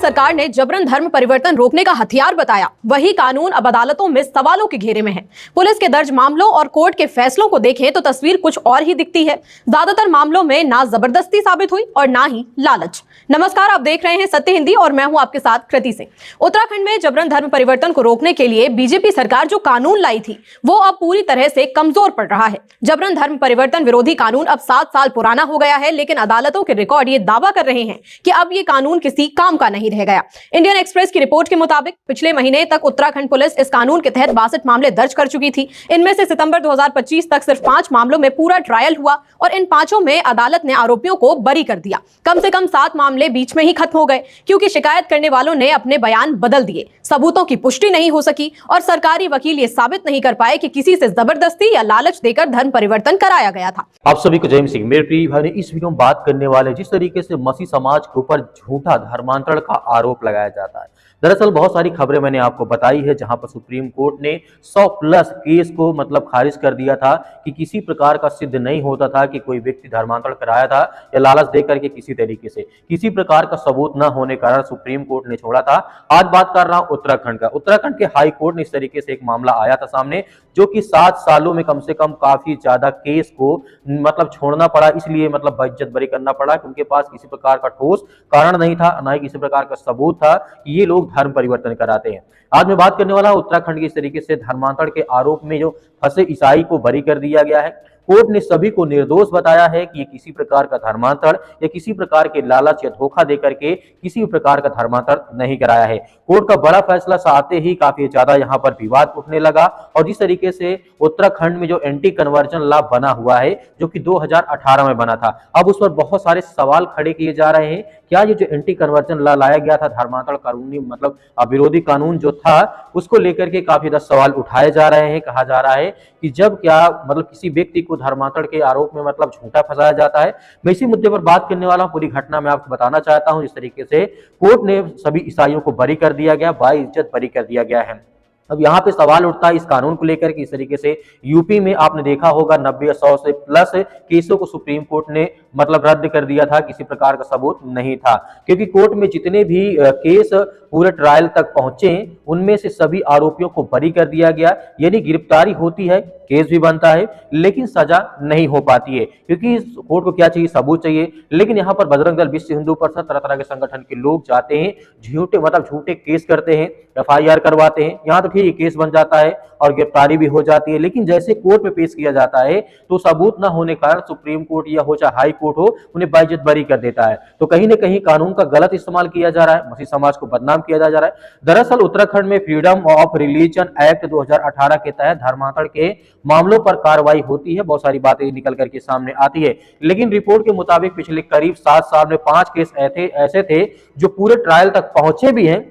सरकार ने जबरन धर्म परिवर्तन रोकने का हथियार बताया, वही कानून अब अदालतों में सवालों के घेरे में है। पुलिस के दर्ज मामलों और कोर्ट के फैसलों को देखें तो तस्वीर कुछ और ही दिखती है। ज्यादातर मामलों में ना जबरदस्ती साबित हुई और ना ही लालच। नमस्कार, आप देख रहे हैं सत्य हिंदी और मैं हूं आपके साथ कृति सिंह। उत्तराखंड में जबरन धर्म परिवर्तन को रोकने के लिए बीजेपी सरकार जो कानून लाई थी वो अब पूरी तरह से कमजोर पड़ रहा है। जबरन धर्म परिवर्तन विरोधी कानून अब 7 साल पुराना हो गया है, लेकिन अदालतों के रिकॉर्ड ये दावा कर रहे हैं कि अब ये कानून किसी काम का नहीं रह गया। इंडियन एक्सप्रेस की रिपोर्ट के मुताबिक पिछले महीने तक उत्तराखंड पुलिस इस कानून के तहत 62 मामले दर्ज कर चुकी थी। इनमें से सितंबर 2025 तक सिर्फ 5 मामलों में पूरा ट्रायल हुआ और इन 5 में अदालत ने आरोपियों को बरी कर दिया। कम से कम 7 मामले बीच में ही खत्म हो गए क्योंकि शिकायत करने वालों ने अपने बयान बदल दिए, सबूतों की पुष्टि नहीं हो सकी और सरकारी वकील ये साबित नहीं कर पाए कि किसी से जबरदस्ती या लालच देकर धर्म परिवर्तन कराया गया था। आप सभी को जय सिंह। मेरे प्रिय भाई ने इस वीडियो में बात करने वाले जिस तरीके से मसीह समाज के ऊपर झूठा धर्मांतरण का आरोप लगाया जाता है। दरअसल बहुत सारी खबरें मैंने आपको बताई है जहां पर सुप्रीम कोर्ट ने 100+ केस को खारिज कर दिया था कि किसी प्रकार का सिद्ध नहीं होता था कि कोई व्यक्ति धर्मांतरण कराया था या लालच देकर के किसी तरीके से किसी प्रकार का सबूत न होने कारण सुप्रीम कोर्ट ने छोड़ा था। आज बात कर रहा हूं उत्तराखंड का। उत्तराखंड के हाई कोर्ट ने इस तरीके से एक मामला आया था सामने जो कि 7 सालों में कम से कम काफी ज्यादा केस को छोड़ना पड़ा, इसलिए बेइज्जत बरी करना पड़ा कि उनके पास किसी प्रकार का ठोस कारण नहीं था, ना ही किसी प्रकार का सबूत था कि ये लोग धर्म परिवर्तन कराते हैं। आज मैं बात करने वाला हूं उत्तराखंड की इस तरीके से धर्मांतरण के आरोप में जो फंसे ईसाई को बरी कर दिया गया है। कोर्ट ने सभी को निर्दोष बताया है कि ये किसी प्रकार का धर्मांतरण या किसी प्रकार के लालच या धोखा देकर के किसी भी प्रकार का धर्मांतरण नहीं कराया है। कोर्ट का बड़ा फैसला आते ही काफी ज्यादा यहाँ पर विवाद उठने लगा और जिस तरीके से उत्तराखंड में जो एंटी कन्वर्जन लॉ बना हुआ है जो कि 2018 में बना था, अब उस पर बहुत सारे सवाल खड़े किए जा रहे हैं। क्या ये जो एंटी कन्वर्जन लॉ लाया गया था, धर्मांतरण कानूनी विरोधी कानून जो था, उसको लेकर के काफी ज्यादा सवाल उठाए जा रहे हैं। कहा जा रहा है कि जब क्या किसी व्यक्ति को धर्मांतरण के आरोप में झूठा फंसाया जाता है। मैं इसी मुद्दे पर बात करने वाला हूं। पूरी घटना मैं आपको बताना चाहता हूं। जिस तरीके से कोर्ट ने सभी ईसाइयों को बरी कर दिया गया, बाइज्जत बरी कर दिया गया है। अब यहाँ पे सवाल उठता है इस कानून को लेकर कि इस तरीके से यूपी में आपने देखा होगा 90 या 100 से प्लस केसों को सुप्रीम कोर्ट ने रद्द कर दिया था, किसी प्रकार का सबूत नहीं था क्योंकि कोर्ट में जितने भी केस पूरे ट्रायल तक पहुंचे उनमें से सभी आरोपियों को बरी कर दिया गया। यानी गिरफ्तारी होती है, केस भी बनता है, लेकिन सजा नहीं हो पाती है क्योंकि कोर्ट को क्या चाहिए, सबूत चाहिए। लेकिन यहाँ पर बजरंग दल, विश्व हिंदू परिषद, तरह तरह के संगठन के लोग जाते हैं, झूठे केस करते हैं, FIR करवाते हैं, यहाँ तो फिर ये केस बन जाता है और गिरफ्तारी भी हो जाती है। लेकिन जैसे कोर्ट में पेश किया जाता है तो सबूत न होने कारण सुप्रीम कोर्ट या हो चाहे हाई कोर्ट हो, उन्हें बाइज्जत बरी कर देता है। तो कहीं ना कहीं कानून का गलत इस्तेमाल किया जा रहा है, मसीह समाज को बदनाम किया जा रहा है। दरअसल उत्तराखंड में फ्रीडम ऑफ रिलीजन एक्ट 2018 के तहत धर्मांतरण के मामलों पर कार्रवाई होती है। बहुत सारी बातें निकल करके सामने आती है, लेकिन रिपोर्ट के मुताबिक पिछले करीब 7 साल में 5 केस ऐसे थे जो पूरे ट्रायल तक पहुंचे भी हैं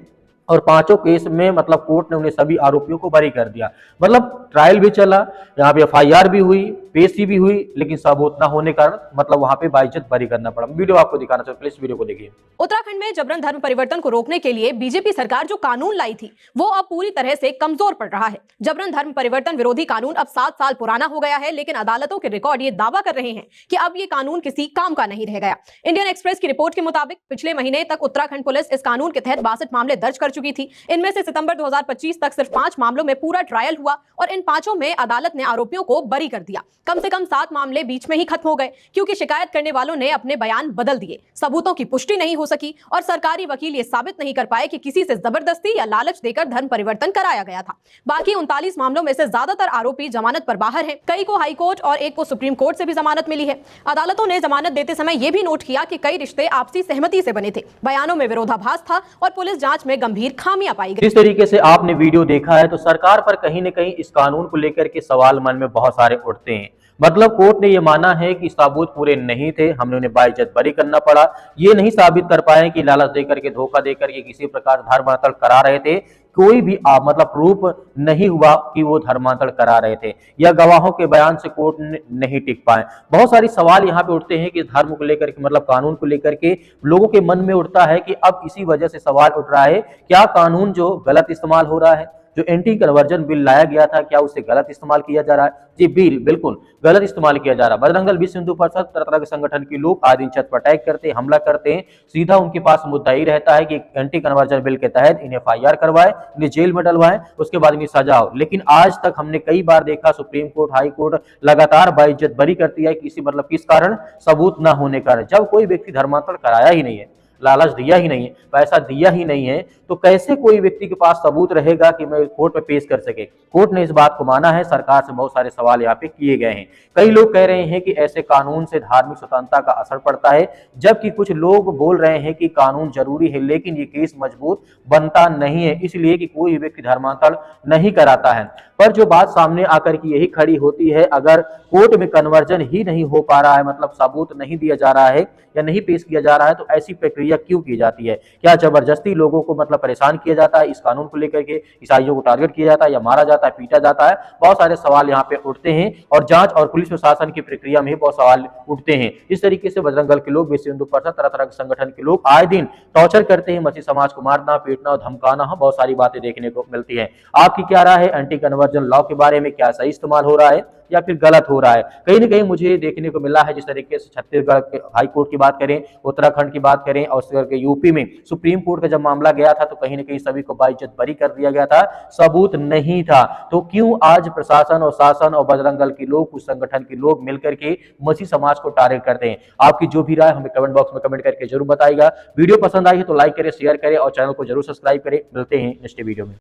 और 5 केस में कोर्ट ने उन्हें सभी आरोपियों को बरी कर दिया। ट्रायल भी चला, यहाँ पे FIR भी हुई, पेशी भी हुई, लेकिन सबूत ना होने कारण वहां पे बाइज्जत बरी करना पड़ा। वीडियो आपको दिखाना चाहिए, प्लीज वीडियो को देखिए। उत्तराखंड में जबरन धर्म परिवर्तन को रोकने के लिए बीजेपी सरकार जो कानून लाई थी वो अब पूरी तरह से कमजोर पड़ रहा है। जबरन धर्म परिवर्तन विरोधी कानून अब 7 साल पुराना हो गया है, लेकिन अदालतों के रिकॉर्ड ये दावा कर रहे हैं कि अब ये कानून किसी काम का नहीं रह गया। इंडियन एक्सप्रेस की रिपोर्ट के मुताबिक पिछले महीने तक उत्तराखंड पुलिस इस कानून के तहत 62 मामले दर्ज कर चुकी थी। इनमें से सितंबर 2025 तक सिर्फ 5 मामलों में पूरा ट्रायल हुआ और इन 5 में अदालत ने आरोपियों को बरी कर दिया। कम से कम 7 मामले बीच में ही खत्म हो गए क्योंकि शिकायत करने वालों ने अपने बयान बदल दिए, सबूतों की पुष्टि नहीं हो सकी और सरकारी वकील ये साबित नहीं कर पाए कि किसी से जबरदस्ती या लालच देकर धर्म परिवर्तन कराया गया था। बाकी 39 मामलों में से ज्यादातर आरोपी जमानत पर बाहर हैं। कई को हाई कोर्ट और एक को सुप्रीम कोर्ट से भी जमानत मिली है। अदालतों ने जमानत देते समय यह भी नोट किया कि कई रिश्ते आपसी सहमति से बने थे, बयानों में विरोधाभास था और पुलिस जांच में गंभीर खामियां पाई गई। इस तरीके से आपने वीडियो देखा है तो सरकार पर कहीं न कहीं इस कानून को लेकर के सवाल मन में बहुत सारे उठते हैं। कोर्ट ने यह माना है कि सबूत पूरे नहीं थे, हमने उन्हें बाइज्जत बरी करना पड़ा। ये नहीं साबित कर पाए कि लालच देकर के, धोखा देकर के किसी प्रकार धर्मांतरण करा रहे थे। कोई भी प्रूफ नहीं हुआ कि वो धर्मांतरण करा रहे थे या गवाहों के बयान से कोर्ट नहीं टिक पाए। बहुत सारी सवाल यहाँ पे उठते हैं कि धर्म को लेकर के, कानून को लेकर के लोगों के मन में उठता है कि अब इसी वजह से सवाल उठ रहा है, क्या कानून जो गलत इस्तेमाल हो रहा है, जो एंटी कन्वर्जन बिल लाया गया था, क्या उसे गलत इस्तेमाल किया जा रहा है? जी बिल्कुल गलत इस्तेमाल किया जा रहा है। बजरंग दल, विश्व हिंदू परिषद, तरह तरह के संगठन के लोग आज दिन छत पर अटैक करते हैं, हमला करते हैं। सीधा उनके पास मुद्दा ही रहता है कि एंटी कन्वर्जन बिल के तहत इन्हें FIR करवाए, इन्हें जेल में डलवाएं, उसके बाद इन्हें सजा हो। लेकिन आज तक हमने कई बार देखा सुप्रीम कोर्ट, हाई कोर्ट लगातार बाइज्जत बरी करती है, किसी मतलब किस कारण? सबूत न होने का। जब कोई व्यक्ति धर्मांतरण कराया ही नहीं है, लालच दिया ही नहीं है, पैसा दिया ही नहीं है, तो कैसे कोई व्यक्ति के पास सबूत रहेगा कि मैं कोर्ट में पेश कर सके? कोर्ट ने इस बात को माना है। सरकार से बहुत सारे सवाल यहाँ पे किए गए हैं। कई लोग कह रहे हैं कि ऐसे कानून से धार्मिक स्वतंत्रता का असर पड़ता है, जबकि कुछ लोग बोल रहे हैं कि कानून जरूरी है, लेकिन ये केस मजबूत बनता नहीं है, इसलिए कि कोई व्यक्ति धर्मांतरण नहीं कराता है। पर जो बात सामने आकर की यही खड़ी होती है, अगर कोर्ट में कन्वर्जन ही नहीं हो पा रहा है, मतलब सबूत नहीं दिया जा रहा है या नहीं पेश किया जा रहा है, तो ऐसी प्रक्रिया क्यों की जाती है? क्या जबरदस्ती लोगों को मतलब परेशान किया जाता है? इस कानून को लेकर के ईसाइयों को टारगेट किया जाता है या मारा जाता है, पीटा जाता है? बहुत सारे सवाल यहाँ पे उठते हैं और जांच और पुलिस प्रशासन की प्रक्रिया में बहुत सवाल उठते हैं। इस तरीके से बजरंग दल के लोग, विश्व हिंदू परिषद, तरह तरह के संगठन के लोग आए दिन टॉर्चर करते हैं, मसीह समाज को मारना, पीटना और धमकाना, बहुत सारी बातें देखने को मिलती है। आपकी क्या राय है एंटी कन्वर्जन लॉ के बारे में? क्या सही इस्तेमाल हो रहा है या फिर गलत हो रहा है? कहीं ना कहीं मुझे देखने को मिला है, जिस तरीके से छत्तीसगढ़ के हाई कोर्ट की बात करें, उत्तराखंड की बात करें और यूपी में सुप्रीम कोर्ट का जब मामला गया था, तो कहीं ना कहीं सभी को बाइज्जत बरी कर दिया गया था, सबूत नहीं था। तो क्यों आज प्रशासन और शासन और बजरंग दल के लोग, कुछ संगठन के लोग मिलकर के मसीह समाज को टारगेट करते हैं? आपकी जो भी राय हमें कमेंट बॉक्स में कमेंट करके जरूर बताइएगा। वीडियो पसंद आई है तो लाइक करें, शेयर करें और चैनल को जरूर सब्सक्राइब करें। मिलते हैं नेक्स्ट वीडियो में।